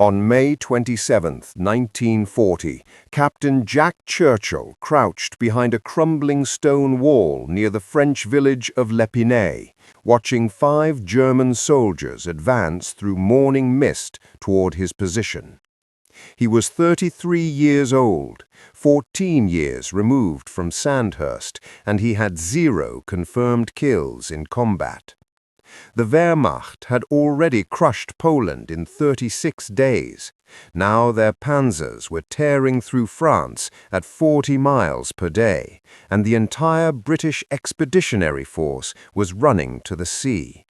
On May 27, 1940, Captain Jack Churchill crouched behind a crumbling stone wall near the French village of L'Épinay, watching 5 German soldiers advance through morning mist toward his position. He was 33 years old, 14 years removed from Sandhurst, and he had 0 confirmed kills in combat. The Wehrmacht had already crushed Poland in 36 days. Now their panzers were tearing through France at 40 miles per day, and the entire British expeditionary force was running to the sea.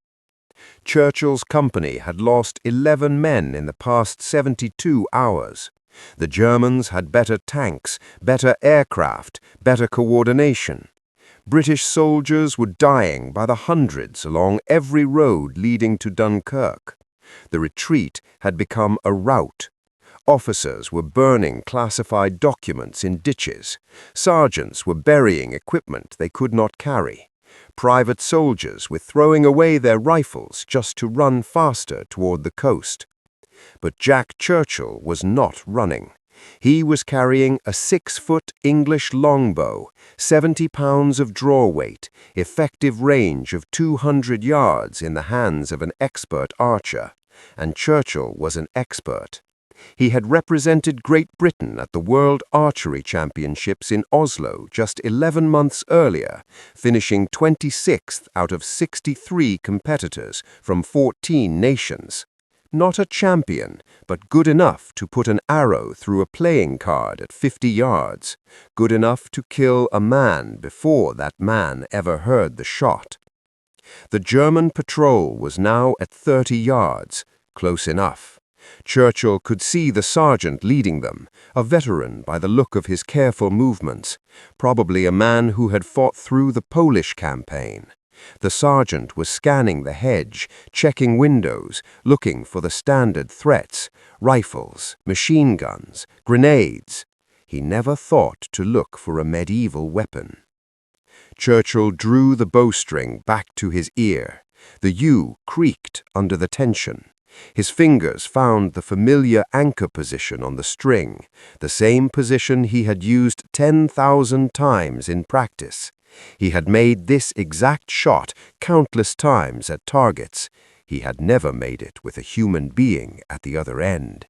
Churchill's company had lost 11 men in the past 72 hours. The Germans had better tanks, better aircraft, better coordination. British soldiers were dying by the hundreds along every road leading to Dunkirk. The retreat had become a rout. Officers were burning classified documents in ditches. Sergeants were burying equipment they could not carry. Private soldiers were throwing away their rifles just to run faster toward the coast. But Jack Churchill was not running. He was carrying a 6-foot English longbow, 70 pounds of draw weight, effective range of 200 yards in the hands of an expert archer, and Churchill was an expert. He had represented Great Britain at the World Archery Championships in Oslo just 11 months earlier, finishing 26th out of 63 competitors from 14 nations. Not a champion, but good enough to put an arrow through a playing card at 50 yards, good enough to kill a man before that man ever heard the shot. The German patrol was now at 30 yards, close enough. Churchill could see the sergeant leading them, a veteran by the look of his careful movements, probably a man who had fought through the Polish campaign. The sergeant was scanning the hedge, checking windows, looking for the standard threats, rifles, machine guns, grenades. He never thought to look for a medieval weapon. Churchill drew the bowstring back to his ear. The yew creaked under the tension. His fingers found the familiar anchor position on the string, the same position he had used 10,000 times in practice. He had made this exact shot countless times at targets. He had never made it with a human being at the other end.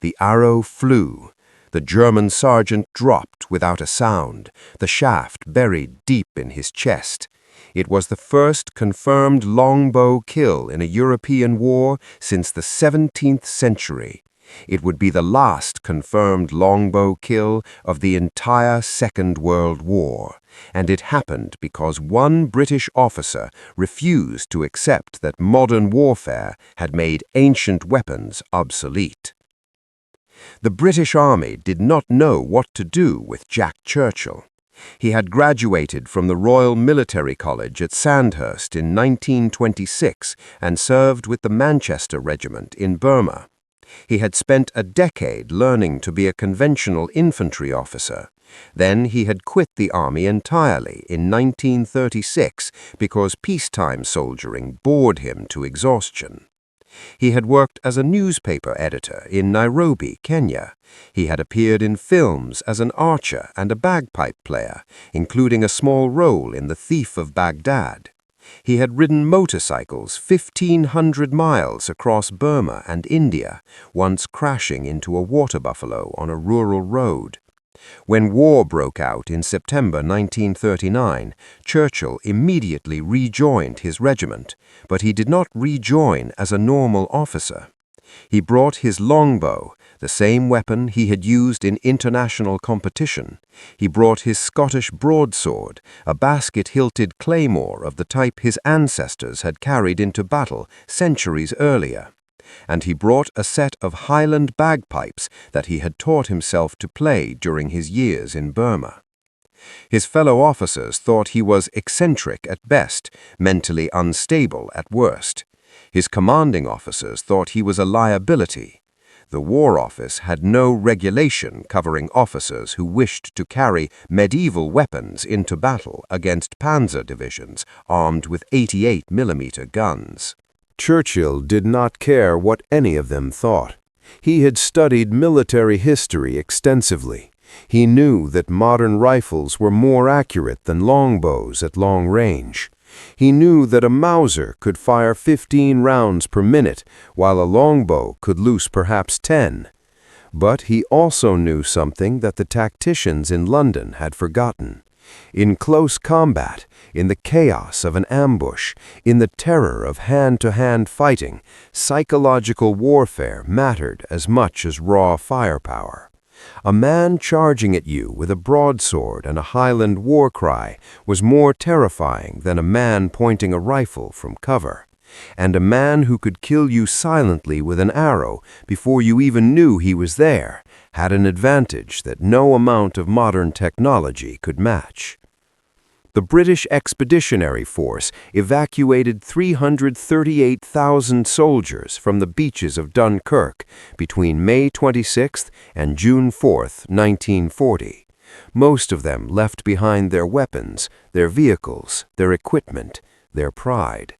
The arrow flew. The German sergeant dropped without a sound, the shaft buried deep in his chest. It was the first confirmed longbow kill in a European war since the 17th century. It would be the last confirmed longbow kill of the entire Second World War, and it happened because one British officer refused to accept that modern warfare had made ancient weapons obsolete. The British Army did not know what to do with Jack Churchill. He had graduated from the Royal Military College at Sandhurst in 1926 and served with the Manchester Regiment in Burma. He had spent a decade learning to be a conventional infantry officer. Then he had quit the army entirely in 1936 because peacetime soldiering bored him to exhaustion. He had worked as a newspaper editor in Nairobi, Kenya. He had appeared in films as an archer and a bagpipe player, including a small role in The Thief of Baghdad. He had ridden motorcycles 1,500 miles across Burma and India, once crashing into a water buffalo on a rural road. When war broke out in September 1939, Churchill immediately rejoined his regiment, but he did not rejoin as a normal officer. He brought his longbow, the same weapon he had used in international competition. He brought his Scottish broadsword, a basket-hilted claymore of the type his ancestors had carried into battle centuries earlier. And he brought a set of Highland bagpipes that he had taught himself to play during his years in Burma. His fellow officers thought he was eccentric at best, mentally unstable at worst. His commanding officers thought he was a liability. The War Office had no regulation covering officers who wished to carry medieval weapons into battle against panzer divisions armed with 88mm guns. Churchill did not care what any of them thought. He had studied military history extensively. He knew that modern rifles were more accurate than longbows at long range. He knew that a Mauser could fire 15 rounds per minute, while a longbow could loose perhaps 10. But he also knew something that the tacticians in London had forgotten. In close combat, in the chaos of an ambush, in the terror of hand-to-hand fighting, psychological warfare mattered as much as raw firepower. A man charging at you with a broadsword and a Highland war cry was more terrifying than a man pointing a rifle from cover. And a man who could kill you silently with an arrow before you even knew he was there had an advantage that no amount of modern technology could match. The British Expeditionary Force evacuated 338,000 soldiers from the beaches of Dunkirk between May 26 and June 4, 1940. Most of them left behind their weapons, their vehicles, their equipment, their pride.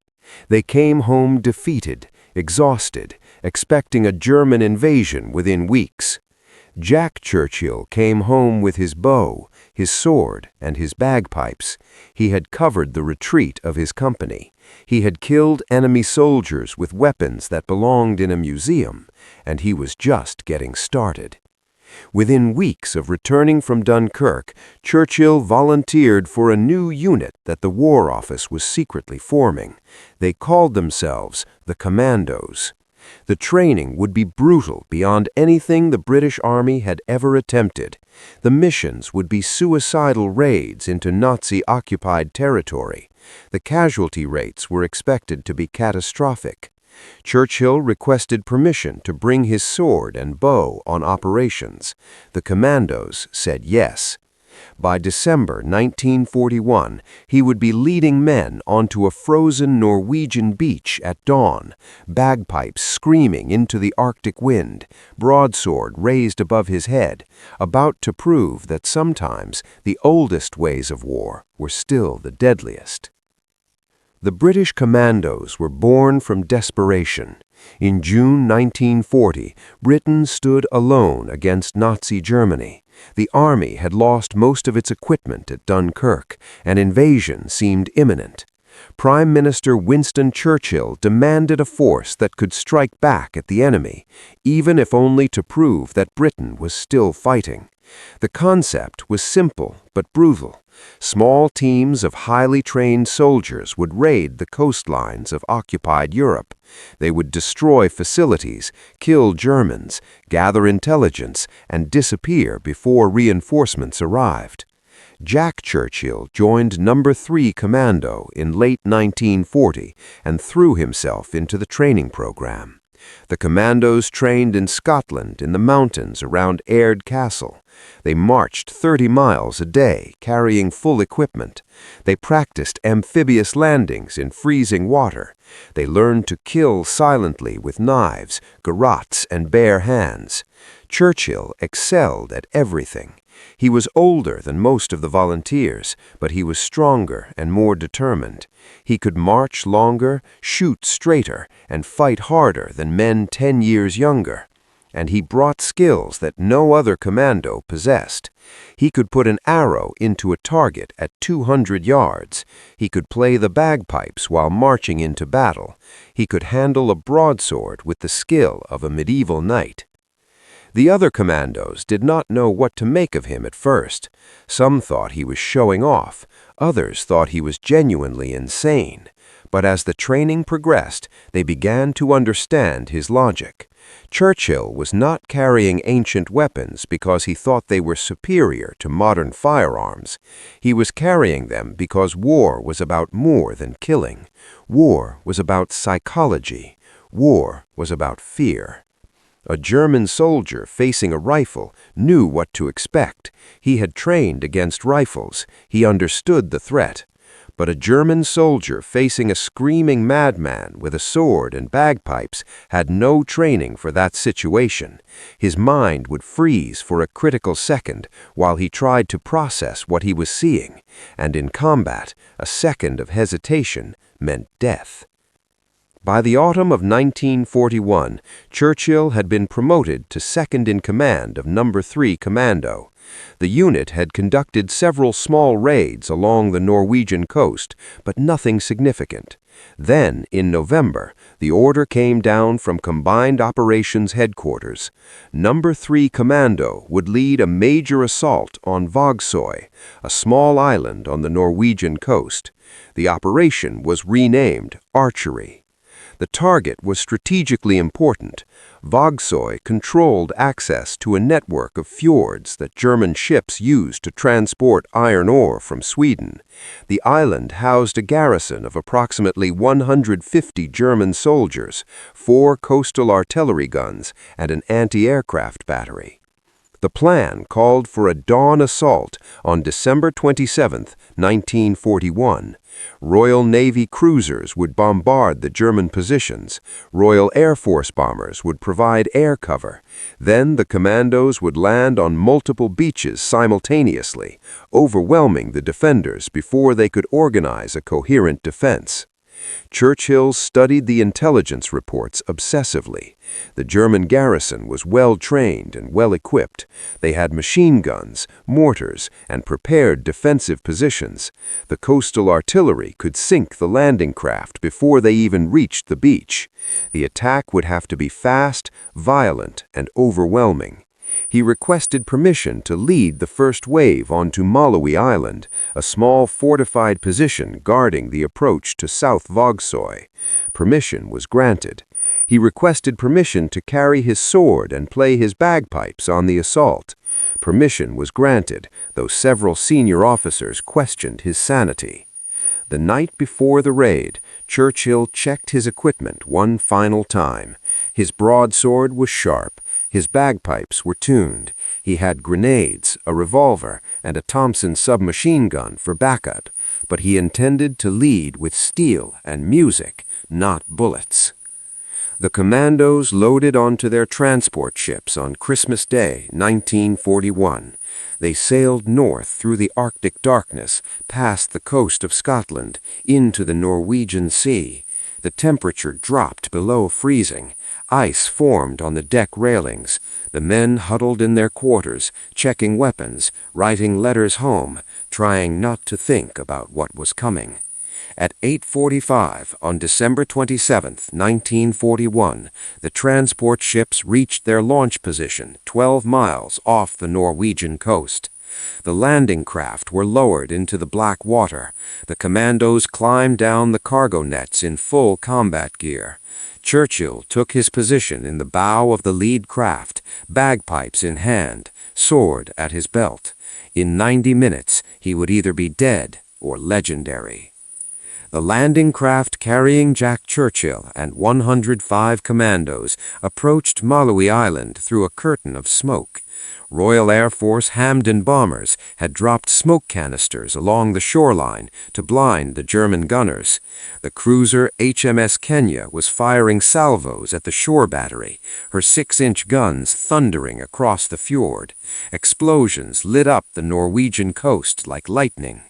They came home defeated, exhausted, expecting a German invasion within weeks. Jack Churchill came home with his bow, his sword, and his bagpipes. He had covered the retreat of his company. He had killed enemy soldiers with weapons that belonged in a museum, and he was just getting started. Within weeks of returning from Dunkirk, Churchill volunteered for a new unit that the War Office was secretly forming. They called themselves the Commandos. The training would be brutal beyond anything the British Army had ever attempted. The missions would be suicidal raids into Nazi-occupied territory. The casualty rates were expected to be catastrophic. Churchill requested permission to bring his sword and bow on operations. The Commandos said yes. By December 1941, he would be leading men onto a frozen Norwegian beach at dawn, bagpipes screaming into the Arctic wind, broadsword raised above his head, about to prove that sometimes the oldest ways of war were still the deadliest. The British Commandos were born from desperation. In June 1940, Britain stood alone against Nazi Germany. The army had lost most of its equipment at Dunkirk, and invasion seemed imminent. Prime Minister Winston Churchill demanded a force that could strike back at the enemy, even if only to prove that Britain was still fighting. The concept was simple but brutal. Small teams of highly trained soldiers would raid the coastlines of occupied Europe. They would destroy facilities, kill Germans, gather intelligence, and disappear before reinforcements arrived. Jack Churchill joined No. 3 Commando in late 1940 and threw himself into the training program. The Commandos trained in Scotland in the mountains around Aird Castle. They marched 30 miles a day, carrying full equipment. They practiced amphibious landings in freezing water. They learned to kill silently with knives, garrotes, and bare hands. Churchill excelled at everything. He was older than most of the volunteers, but he was stronger and more determined. He could march longer, shoot straighter, and fight harder than men 10 years younger. And he brought skills that no other commando possessed. He could put an arrow into a target at 200 yards. He could play the bagpipes while marching into battle. He could handle a broadsword with the skill of a medieval knight. The other commandos did not know what to make of him at first. Some thought he was showing off. Others thought he was genuinely insane. But as the training progressed, they began to understand his logic. Churchill was not carrying ancient weapons because he thought they were superior to modern firearms. He was carrying them because war was about more than killing. War was about psychology. War was about fear. A German soldier facing a rifle knew what to expect. He had trained against rifles. He understood the threat. But a German soldier facing a screaming madman with a sword and bagpipes had no training for that situation. His mind would freeze for a critical second while he tried to process what he was seeing, and in combat, a second of hesitation meant death. By the autumn of 1941, Churchill had been promoted to second in command of No. 3 Commando. The unit had conducted several small raids along the Norwegian coast, but nothing significant. Then, in November, the order came down from Combined Operations Headquarters. No. 3 Commando would lead a major assault on WWII, a small island on the Norwegian coast. The operation was renamed Archery. The target was strategically important. WWII controlled access to a network of fjords that German ships used to transport iron ore from Sweden. The island housed a garrison of approximately 150 German soldiers, 4 coastal artillery guns, and an anti-aircraft battery. The plan called for a dawn assault on December 27, 1941. Royal Navy cruisers would bombard the German positions. Royal Air Force bombers would provide air cover. Then the commandos would land on multiple beaches simultaneously, overwhelming the defenders before they could organize a coherent defense. Churchill studied the intelligence reports obsessively. The German garrison was well trained and well equipped. They had machine guns, mortars, and prepared defensive positions. The coastal artillery could sink the landing craft before they even reached the beach. The attack would have to be fast, violent, and overwhelming. He requested permission to lead the first wave onto Malawi Island, a small fortified position guarding the approach to South WWII. Permission was granted. He requested permission to carry his sword and play his bagpipes on the assault. Permission was granted, though several senior officers questioned his sanity. The night before the raid, Churchill checked his equipment one final time. His broadsword was sharp. His bagpipes were tuned. He had grenades, a revolver, and a Thompson submachine gun for backup, but he intended to lead with steel and music, not bullets. The commandos loaded onto their transport ships on Christmas Day, 1941. They sailed north through the Arctic darkness, past the coast of Scotland, into the Norwegian Sea. The temperature dropped below freezing. Ice formed on the deck railings. The men huddled in their quarters, checking weapons, writing letters home, trying not to think about what was coming. At 8:45 on December 27, 1941, the transport ships reached their launch position 12 miles off the Norwegian coast. The landing craft were lowered into the black water. The commandos climbed down the cargo nets in full combat gear. Churchill took his position in the bow of the lead craft, bagpipes in hand, sword at his belt. In 90 minutes, he would either be dead or legendary. The landing craft carrying Jack Churchill and 105 commandos approached Malawi Island through a curtain of smoke. Royal Air Force Hampden bombers had dropped smoke canisters along the shoreline to blind the German gunners. The cruiser HMS Kenya was firing salvos at the shore battery, her 6-inch guns thundering across the fjord. Explosions lit up the Norwegian coast like lightning.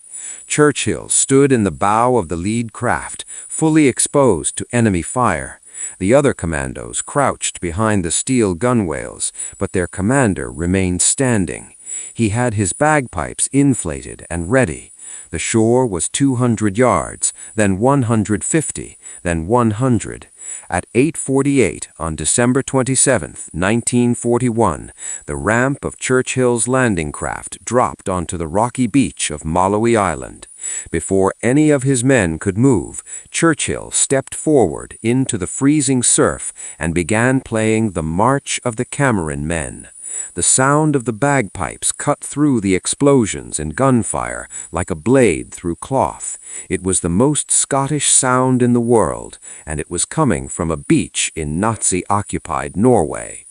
Churchill stood in the bow of the lead craft, fully exposed to enemy fire. The other commandos crouched behind the steel gunwales, but their commander remained standing. He had his bagpipes inflated and ready. The shore was 200 yards, then 150, then 100. At 8:48 on December 27, 1941, the ramp of Churchill's landing craft dropped onto the rocky beach of Malawi Island. Before any of his men could move, Churchill stepped forward into the freezing surf and began playing the March of the Cameron Men. The sound of the bagpipes cut through the explosions and gunfire like a blade through cloth. It was the most Scottish sound in the world, and it was coming from a beach in Nazi-occupied Norway.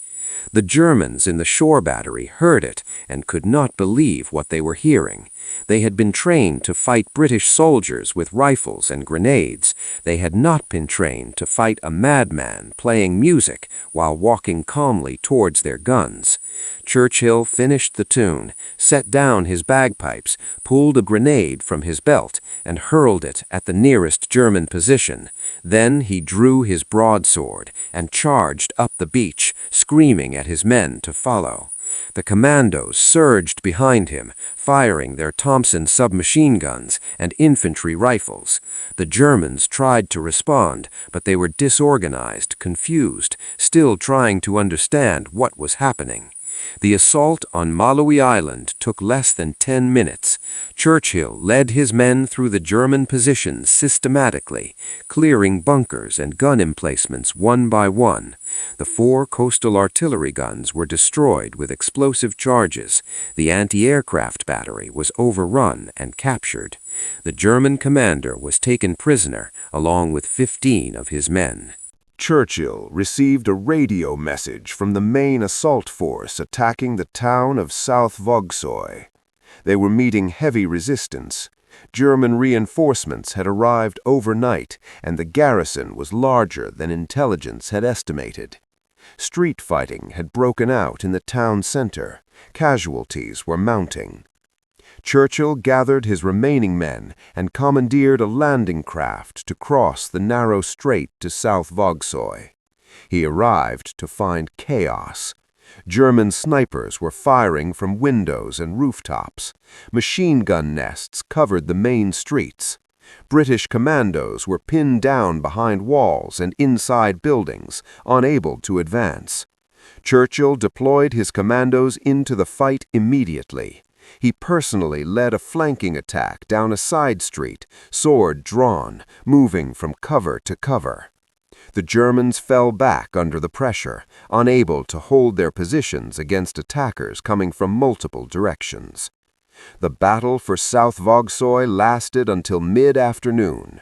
The Germans in the shore battery heard it and could not believe what they were hearing. They had been trained to fight British soldiers with rifles and grenades. They had not been trained to fight a madman playing music while walking calmly towards their guns. Churchill finished the tune, set down his bagpipes, pulled a grenade from his belt, and hurled it at the nearest German position. Then he drew his broadsword and charged up the beach, screaming at his men to follow. The commandos surged behind him, firing their Thompson submachine guns and infantry rifles. The Germans tried to respond, but they were disorganized, confused, still trying to understand what was happening. The assault on Malawi Island took less than 10 minutes. Churchill led his men through the German positions systematically, clearing bunkers and gun emplacements one by one. The 4 coastal artillery guns were destroyed with explosive charges. The anti-aircraft battery was overrun and captured. The German commander was taken prisoner, along with 15 of his men. Churchill received a radio message from the main assault force attacking the town of South WWII. They were meeting heavy resistance. German reinforcements had arrived overnight, and the garrison was larger than intelligence had estimated. Street fighting had broken out in the town center. Casualties were mounting. Churchill gathered his remaining men and commandeered a landing craft to cross the narrow strait to South WWII. He arrived to find chaos. German snipers were firing from windows and rooftops. Machine gun nests covered the main streets. British commandos were pinned down behind walls and inside buildings, unable to advance. Churchill deployed his commandos into the fight immediately. He personally led a flanking attack down a side street, sword drawn, moving from cover to cover. The Germans fell back under the pressure, unable to hold their positions against attackers coming from multiple directions. The battle for South WWII lasted until mid-afternoon.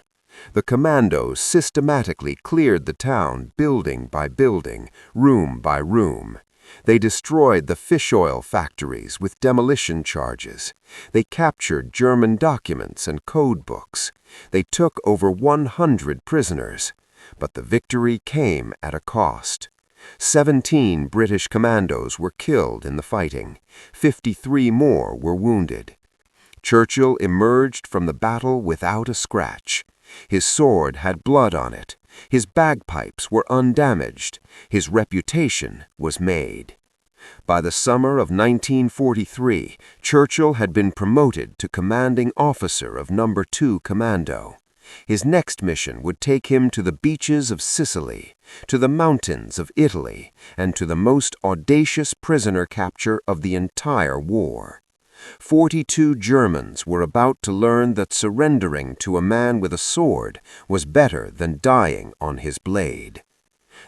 The commandos systematically cleared the town building by building, room by room. They destroyed the fish oil factories with demolition charges. They captured German documents and code books. They took over 100 prisoners. But the victory came at a cost. 17 British commandos were killed in the fighting. 53 more were wounded. Churchill emerged from the battle without a scratch. His sword had blood on it. His bagpipes were undamaged. His reputation was made. By the summer of 1943, Churchill had been promoted to commanding officer of No. 2 Commando. His next mission would take him to the beaches of Sicily, to the mountains of Italy, and to the most audacious prisoner capture of the entire war. 42 Germans were about to learn that surrendering to a man with a sword was better than dying on his blade.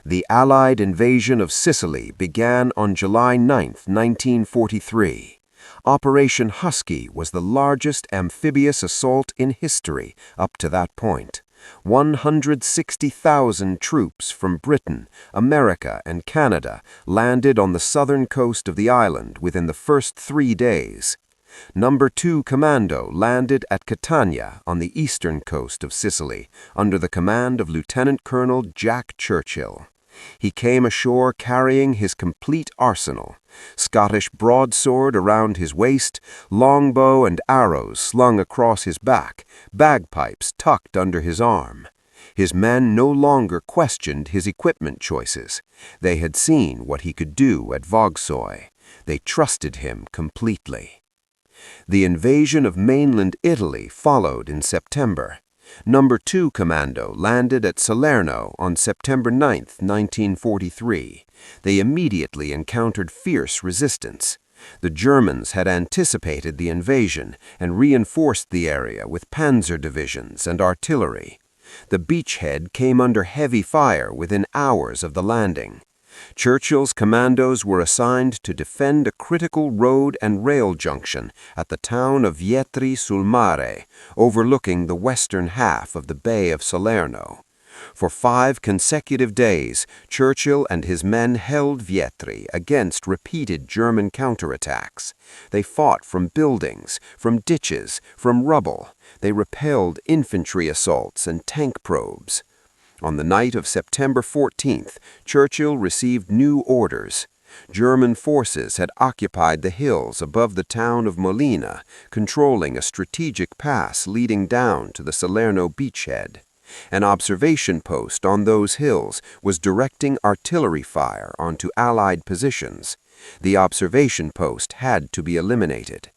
The Allied invasion of Sicily began on July 9, 1943. Operation Husky was the largest amphibious assault in history up to that point. 160,000 troops from Britain, America, and Canada landed on the southern coast of the island within the first 3 days. No. 2 Commando landed at Catania on the eastern coast of Sicily under the command of Lieutenant Colonel Jack Churchill. He came ashore carrying his complete arsenal: Scottish broadsword around his waist, longbow and arrows slung across his back, bagpipes tucked under his arm. His men no longer questioned his equipment choices. They had seen what he could do at WWII. They trusted him completely. The invasion of mainland Italy followed in September. No. 2 Commando landed at Salerno on September 9, 1943. They immediately encountered fierce resistance. The Germans had anticipated the invasion and reinforced the area with panzer divisions and artillery. The beachhead came under heavy fire within hours of the landing. Churchill's commandos were assigned to defend a critical road and rail junction at the town of Vietri sul Mare, overlooking the western half of the Bay of Salerno. For 5 consecutive days, Churchill and his men held Vietri against repeated German counterattacks. They fought from buildings, from ditches, from rubble. They repelled infantry assaults and tank probes. On the night of September 14th, Churchill received new orders. German forces had occupied the hills above the town of Molina, controlling a strategic pass leading down to the Salerno beachhead. An observation post on those hills was directing artillery fire onto Allied positions. The observation post had to be eliminated.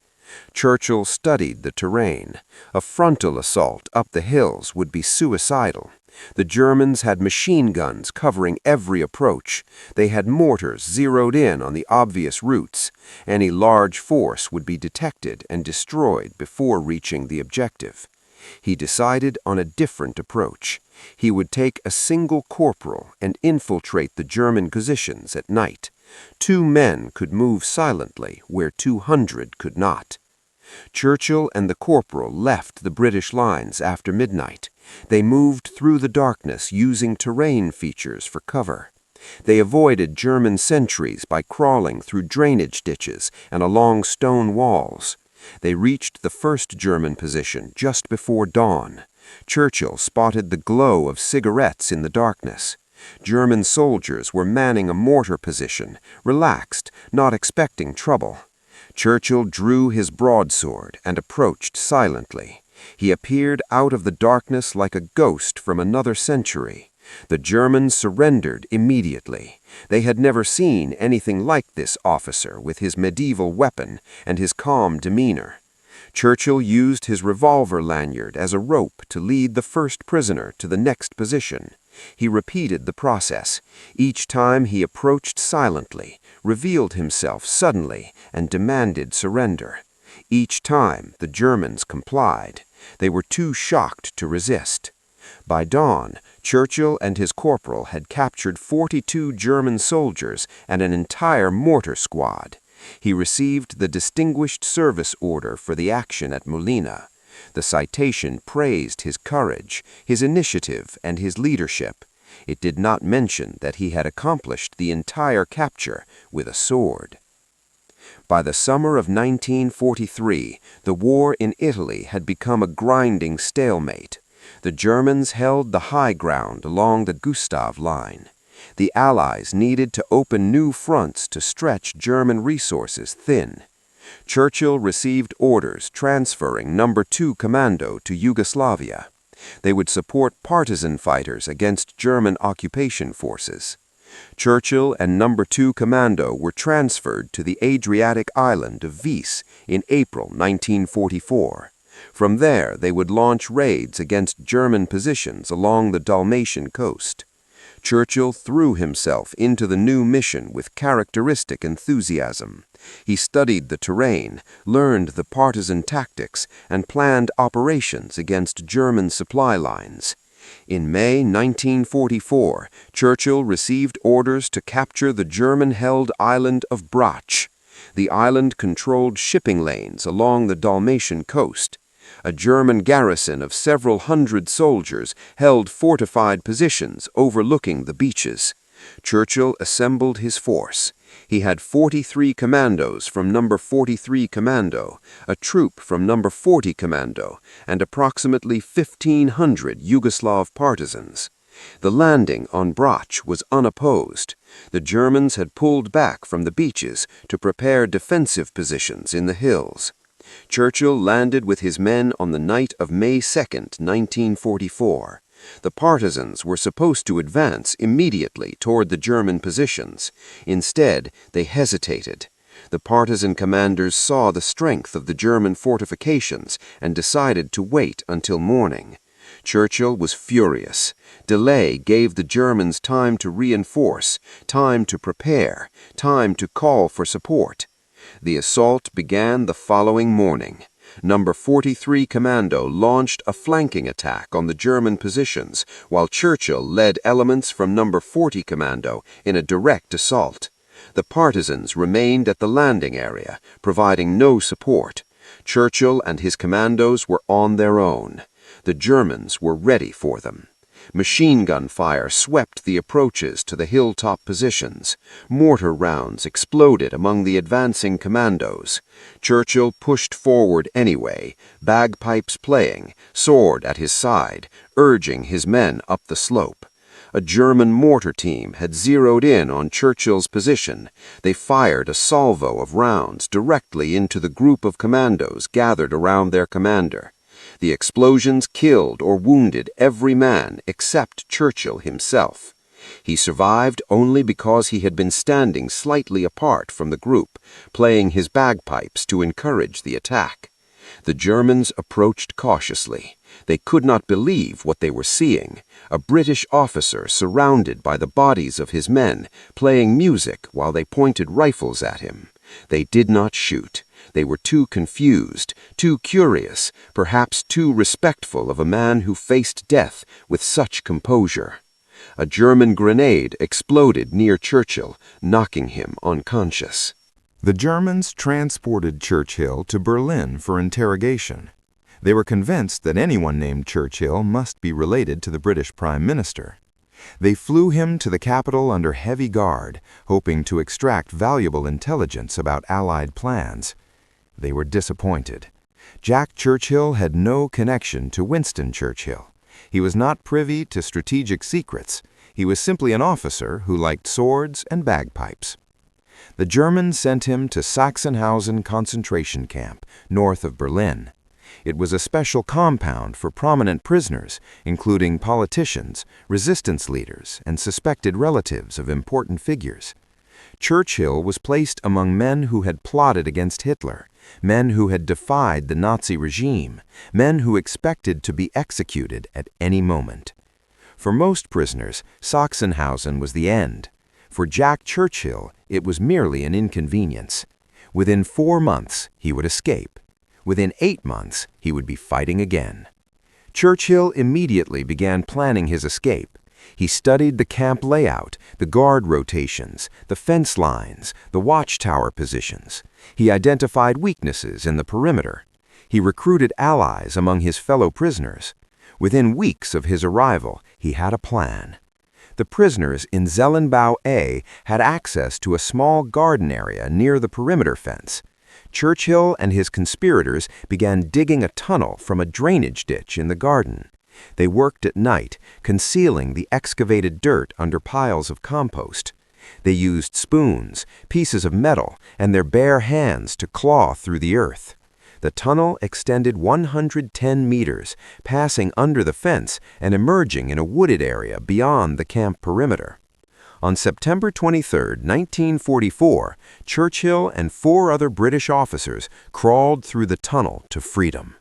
Churchill studied the terrain. A frontal assault up the hills would be suicidal. The Germans had machine guns covering every approach. They had mortars zeroed in on the obvious routes. Any large force would be detected and destroyed before reaching the objective. He decided on a different approach. He would take a single corporal and infiltrate the German positions at night. 2 men could move silently where 200 could not. Churchill and the corporal left the British lines after midnight. They moved through the darkness using terrain features for cover. They avoided German sentries by crawling through drainage ditches and along stone walls. They reached the first German position just before dawn. Churchill spotted the glow of cigarettes in the darkness. German soldiers were manning a mortar position, relaxed, not expecting trouble. Churchill drew his broadsword and approached silently. He appeared out of the darkness like a ghost from another century. The Germans surrendered immediately. They had never seen anything like this officer with his medieval weapon and his calm demeanor. Churchill used his revolver lanyard as a rope to lead the first prisoner to the next position. He repeated the process. Each time he approached silently, revealed himself suddenly, and demanded surrender. Each time the Germans complied. They were too shocked to resist. By dawn, Churchill and his corporal had captured 42 German soldiers and an entire mortar squad. He received the Distinguished Service Order for the action at Molina. The citation praised his courage, his initiative, and his leadership. It did not mention that he had accomplished the entire capture with a sword. By the summer of 1943, the war in Italy had become a grinding stalemate. The Germans held the high ground along the Gustav Line. The Allies needed to open new fronts to stretch German resources thin. Churchill received orders transferring No. 2 Commando to Yugoslavia. They would support partisan fighters against German occupation forces. Churchill and No. 2 Commando were transferred to the Adriatic island of Vis in April 1944. From there, they would launch raids against German positions along the Dalmatian coast. Churchill threw himself into the new mission with characteristic enthusiasm. He studied the terrain, learned the partisan tactics, and planned operations against German supply lines. In May 1944, Churchill received orders to capture the German-held island of Brach. The island controlled shipping lanes along the Dalmatian coast. A German garrison of several hundred soldiers held fortified positions overlooking the beaches. Churchill assembled his force. He had 43 commandos from No. 43 Commando, a troop from No. 40 Commando, and approximately 1,500 Yugoslav partisans. The landing on Brach was unopposed. The Germans had pulled back from the beaches to prepare defensive positions in the hills. Churchill landed with his men on the night of May 2, 1944. The partisans were supposed to advance immediately toward the German positions. Instead, they hesitated. The partisan commanders saw the strength of the German fortifications and decided to wait until morning. Churchill was furious. Delay gave the Germans time to reinforce, time to prepare, time to call for support. The assault began the following morning. No. 43 Commando launched a flanking attack on the German positions, while Churchill led elements from No. 40 Commando in a direct assault. The partisans remained at the landing area, providing no support. Churchill and his commandos were on their own. The Germans were ready for them. Machine gun fire swept the approaches to the hilltop positions. Mortar rounds exploded among the advancing commandos. Churchill pushed forward anyway, bagpipes playing, sword at his side, urging his men up the slope. A German mortar team had zeroed in on Churchill's position. They fired a salvo of rounds directly into the group of commandos gathered around their commander. The explosions killed or wounded every man except Churchill himself. He survived only because he had been standing slightly apart from the group, playing his bagpipes to encourage the attack. The Germans approached cautiously. They could not believe what they were seeing. A British officer surrounded by the bodies of his men, playing music while they pointed rifles at him. They did not shoot. They were too confused, too curious, perhaps too respectful of a man who faced death with such composure. A German grenade exploded near Churchill, knocking him unconscious. The Germans transported Churchill to Berlin for interrogation. They were convinced that anyone named Churchill must be related to the British Prime Minister. They flew him to the capital under heavy guard, hoping to extract valuable intelligence about Allied plans. They were disappointed. Jack Churchill had no connection to Winston Churchill. He was not privy to strategic secrets. He was simply an officer who liked swords and bagpipes. The Germans sent him to Sachsenhausen concentration camp, north of Berlin. It was a special compound for prominent prisoners, including politicians, resistance leaders, and suspected relatives of important figures. Churchill was placed among men who had plotted against Hitler, men who had defied the Nazi regime, men who expected to be executed at any moment. For most prisoners, Sachsenhausen was the end. For Jack Churchill, it was merely an inconvenience. Within 4 months, he would escape. Within 8 months, he would be fighting again. Churchill immediately began planning his escape. He studied the camp layout, the guard rotations, the fence lines, the watchtower positions. He identified weaknesses in the perimeter. He recruited allies among his fellow prisoners. Within weeks of his arrival, he had a plan. The prisoners in Zellenbau A had access to a small garden area near the perimeter fence. Churchill and his conspirators began digging a tunnel from a drainage ditch in the garden. They worked at night, concealing the excavated dirt under piles of compost. They used spoons, pieces of metal, and their bare hands to claw through the earth. The tunnel extended 110 meters, passing under the fence and emerging in a wooded area beyond the camp perimeter. On September 23, 1944, Churchill and 4 other British officers crawled through the tunnel to freedom.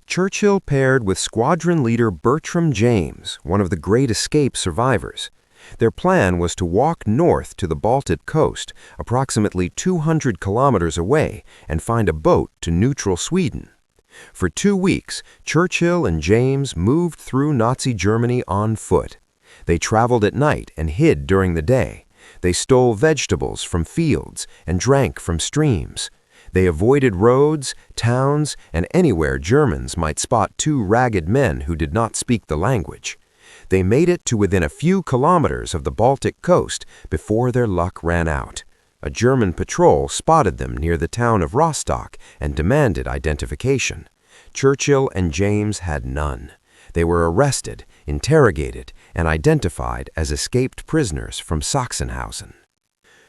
Churchill paired with squadron leader Bertram James, one of the Great Escape survivors. Their plan was to walk north to the Baltic coast, approximately 200 kilometers away, and find a boat to neutral Sweden. For 2 weeks, Churchill and James moved through Nazi Germany on foot. They traveled at night and hid during the day. They stole vegetables from fields and drank from streams. They avoided roads, towns, and anywhere Germans might spot 2 ragged men who did not speak the language. They made it to within a few kilometers of the Baltic coast before their luck ran out. A German patrol spotted them near the town of Rostock and demanded identification. Churchill and James had none. They were arrested, interrogated, and identified as escaped prisoners from Sachsenhausen.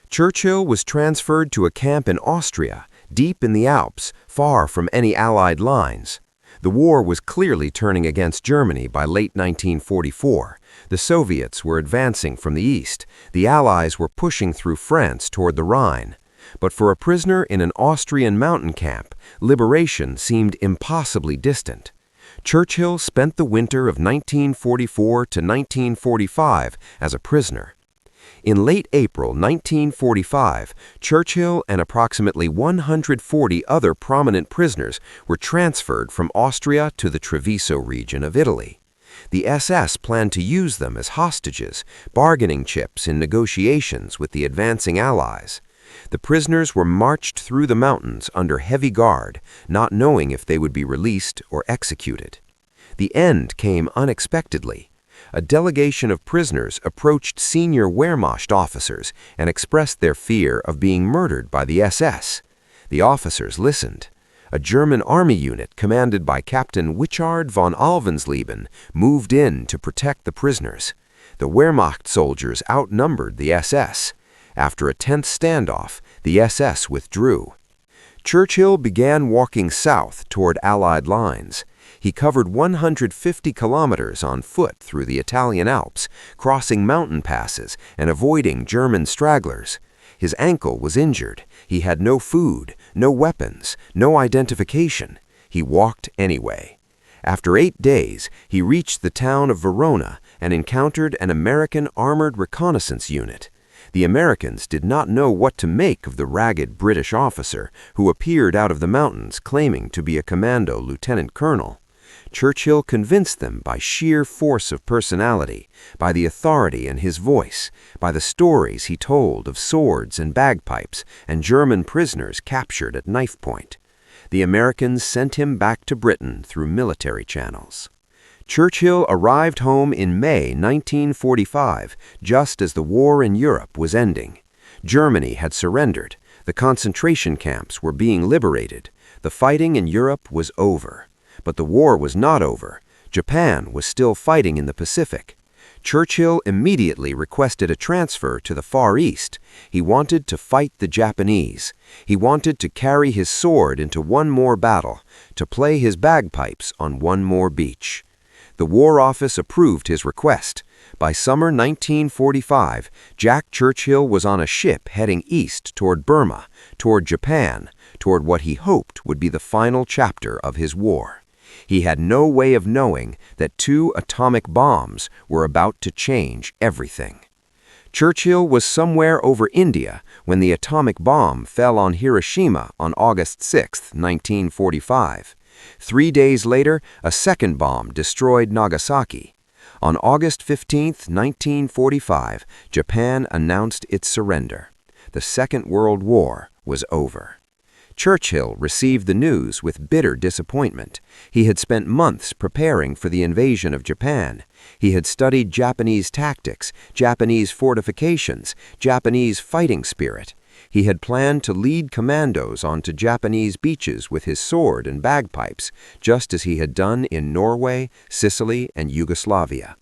Churchill was transferred to a camp in Austria, deep in the Alps, far from any Allied lines. The war was clearly turning against Germany by late 1944. The Soviets were advancing from the east. The Allies were pushing through France toward the Rhine. But for a prisoner in an Austrian mountain camp, liberation seemed impossibly distant. Churchill spent the winter of 1944 to 1945 as a prisoner. In late April 1945, Churchill and approximately 140 other prominent prisoners were transferred from Austria to the Treviso region of Italy. The SS planned to use them as hostages, bargaining chips in negotiations with the advancing Allies. The prisoners were marched through the mountains under heavy guard, not knowing if they would be released or executed. The end came unexpectedly. A delegation of prisoners approached senior Wehrmacht officers and expressed their fear of being murdered by the SS. The officers listened. A German army unit commanded by Captain Wichard von Alvensleben moved in to protect the prisoners. The Wehrmacht soldiers outnumbered the SS. After a tense standoff, the SS withdrew. Churchill began walking south toward Allied lines. He covered 150 kilometers on foot through the Italian Alps, crossing mountain passes and avoiding German stragglers. His ankle was injured. He had no food, no weapons, no identification. He walked anyway. After 8 days, he reached the town of Verona and encountered an American armored reconnaissance unit. The Americans did not know what to make of the ragged British officer who appeared out of the mountains claiming to be a commando lieutenant colonel. Churchill convinced them by sheer force of personality, by the authority in his voice, by the stories he told of swords and bagpipes and German prisoners captured at knife point. The Americans sent him back to Britain through military channels. Churchill arrived home in May 1945, just as the war in Europe was ending. Germany had surrendered. The concentration camps were being liberated. The fighting in Europe was over. But the war was not over. Japan was still fighting in the Pacific. Churchill immediately requested a transfer to the Far East. He wanted to fight the Japanese. He wanted to carry his sword into one more battle, to play his bagpipes on one more beach. The War Office approved his request. By summer 1945, Jack Churchill was on a ship heading east toward Burma, toward Japan, toward what he hoped would be the final chapter of his war. He had no way of knowing that 2 atomic bombs were about to change everything. Churchill was somewhere over India when the atomic bomb fell on Hiroshima on August 6, 1945. 3 days later, a second bomb destroyed Nagasaki. On August 15, 1945, Japan announced its surrender. The Second World War was over. Churchill received the news with bitter disappointment. He had spent months preparing for the invasion of Japan. He had studied Japanese tactics, Japanese fortifications, Japanese fighting spirit. He had planned to lead commandos onto Japanese beaches with his sword and bagpipes, just as he had done in Norway, Sicily, and Yugoslavia.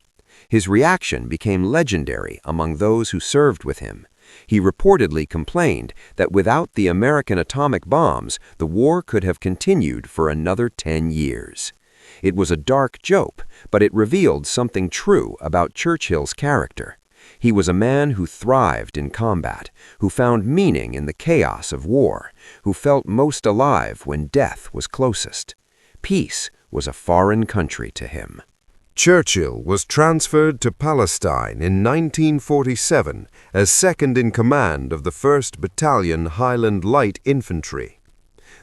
His reaction became legendary among those who served with him. He reportedly complained that without the American atomic bombs, the war could have continued for another 10 years. It was a dark joke, but it revealed something true about Churchill's character. He was a man who thrived in combat, who found meaning in the chaos of war, who felt most alive when death was closest. Peace was a foreign country to him. Churchill was transferred to Palestine in 1947 as second-in-command of the 1st Battalion Highland Light Infantry.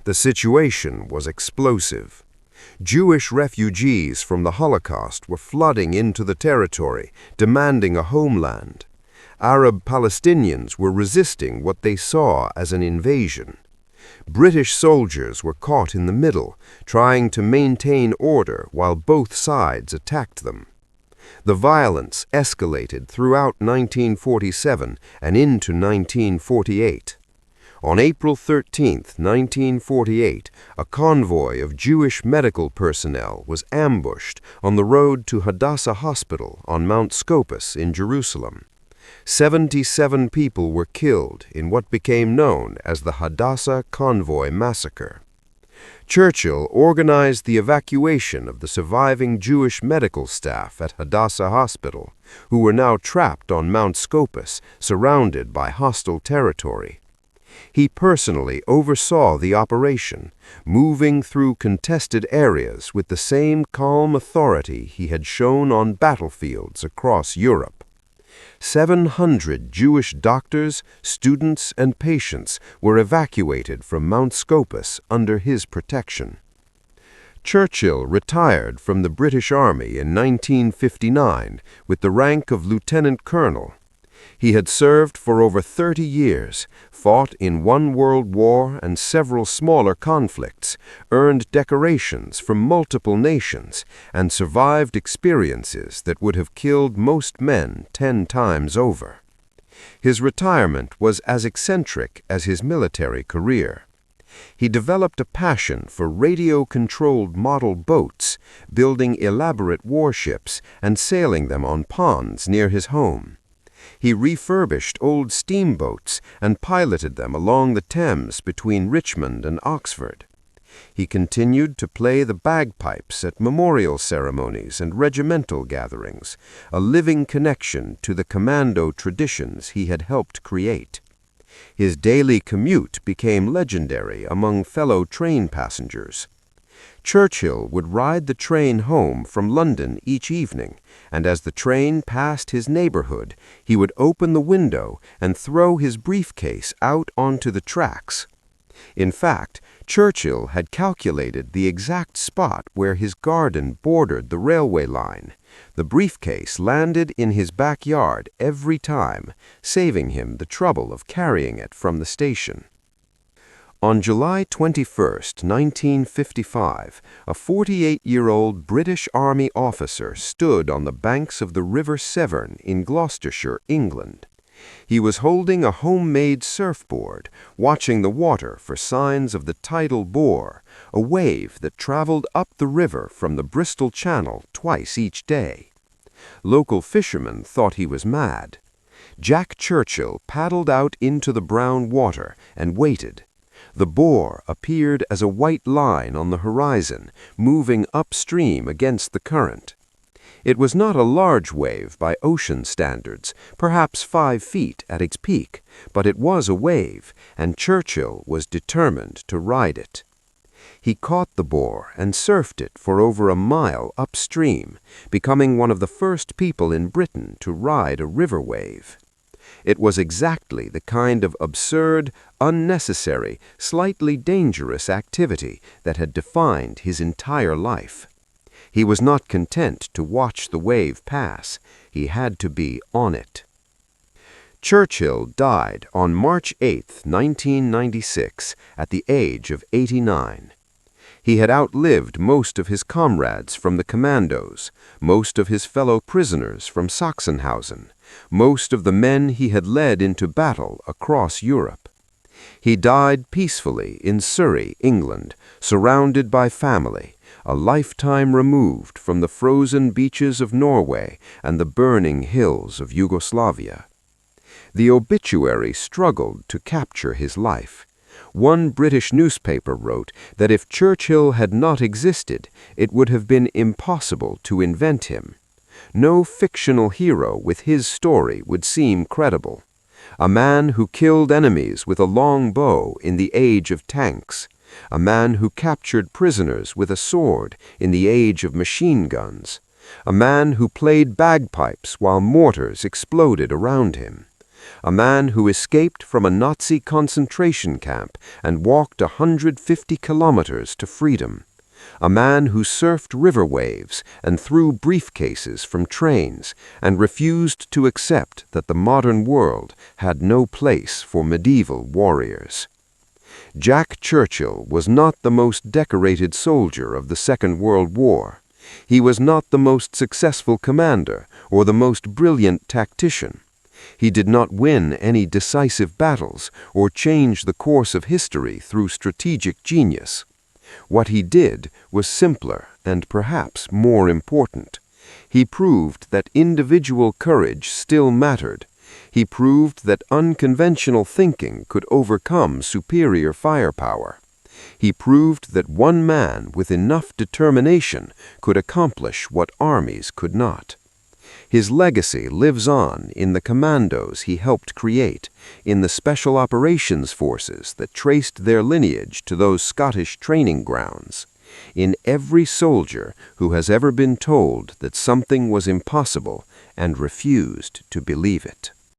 The situation was explosive. Jewish refugees from the Holocaust were flooding into the territory, demanding a homeland. Arab Palestinians were resisting what they saw as an invasion. British soldiers were caught in the middle, trying to maintain order while both sides attacked them. The violence escalated throughout 1947 and into 1948. On April 13, 1948, a convoy of Jewish medical personnel was ambushed on the road to Hadassah Hospital on Mount Scopus in Jerusalem. 77 people were killed in what became known as the Hadassah Convoy Massacre. Churchill organized the evacuation of the surviving Jewish medical staff at Hadassah Hospital, who were now trapped on Mount Scopus, surrounded by hostile territory. He personally oversaw the operation, moving through contested areas with the same calm authority he had shown on battlefields across Europe. 700 Jewish doctors, students, and patients were evacuated from Mount Scopus under his protection. Churchill retired from the British Army in 1959 with the rank of lieutenant colonel. He had served for over 30 years, fought in one world war and several smaller conflicts, earned decorations from multiple nations, and survived experiences that would have killed most men 10 times over. His retirement was as eccentric as his military career. He developed a passion for radio-controlled model boats, building elaborate warships and sailing them on ponds near his home. He refurbished old steamboats and piloted them along the Thames between Richmond and Oxford. He continued to play the bagpipes at memorial ceremonies and regimental gatherings, a living connection to the commando traditions he had helped create. His daily commute became legendary among fellow train passengers. Churchill would ride the train home from London each evening, and as the train passed his neighborhood, he would open the window and throw his briefcase out onto the tracks. In fact, Churchill had calculated the exact spot where his garden bordered the railway line. The briefcase landed in his backyard every time, saving him the trouble of carrying it from the station. On July 21, 1955, a 48-year-old British Army officer stood on the banks of the River Severn in Gloucestershire, England. He was holding a homemade surfboard, watching the water for signs of the tidal bore, a wave that traveled up the river from the Bristol Channel twice each day. Local fishermen thought he was mad. Jack Churchill paddled out into the brown water and waited. The bore appeared as a white line on the horizon, moving upstream against the current. It was not a large wave by ocean standards, perhaps 5 feet at its peak, but it was a wave, and Churchill was determined to ride it. He caught the bore and surfed it for over a mile upstream, becoming one of the first people in Britain to ride a river wave. It was exactly the kind of absurd, unnecessary, slightly dangerous activity that had defined his entire life. He was not content to watch the wave pass. He had to be on it. Churchill died on March 8, 1996, at the age of 89. He had outlived most of his comrades from the commandos, most of his fellow prisoners from Sachsenhausen, most of the men he had led into battle across Europe. He died peacefully in Surrey, England, surrounded by family, a lifetime removed from the frozen beaches of Norway and the burning hills of Yugoslavia. The obituary struggled to capture his life. One British newspaper wrote that if Churchill had not existed, it would have been impossible to invent him. No fictional hero with his story would seem credible. A man who killed enemies with a long bow in the age of tanks. A man who captured prisoners with a sword in the age of machine guns. A man who played bagpipes while mortars exploded around him. A man who escaped from a Nazi concentration camp and walked 150 kilometers to freedom. A man who surfed river waves and threw briefcases from trains and refused to accept that the modern world had no place for medieval warriors. Jack Churchill was not the most decorated soldier of the Second World War. He was not the most successful commander or the most brilliant tactician. He did not win any decisive battles or change the course of history through strategic genius. What he did was simpler and perhaps more important. He proved that individual courage still mattered. He proved that unconventional thinking could overcome superior firepower. He proved that one man with enough determination could accomplish what armies could not. His legacy lives on in the commandos he helped create, in the special operations forces that traced their lineage to those Scottish training grounds, in every soldier who has ever been told that something was impossible and refused to believe it.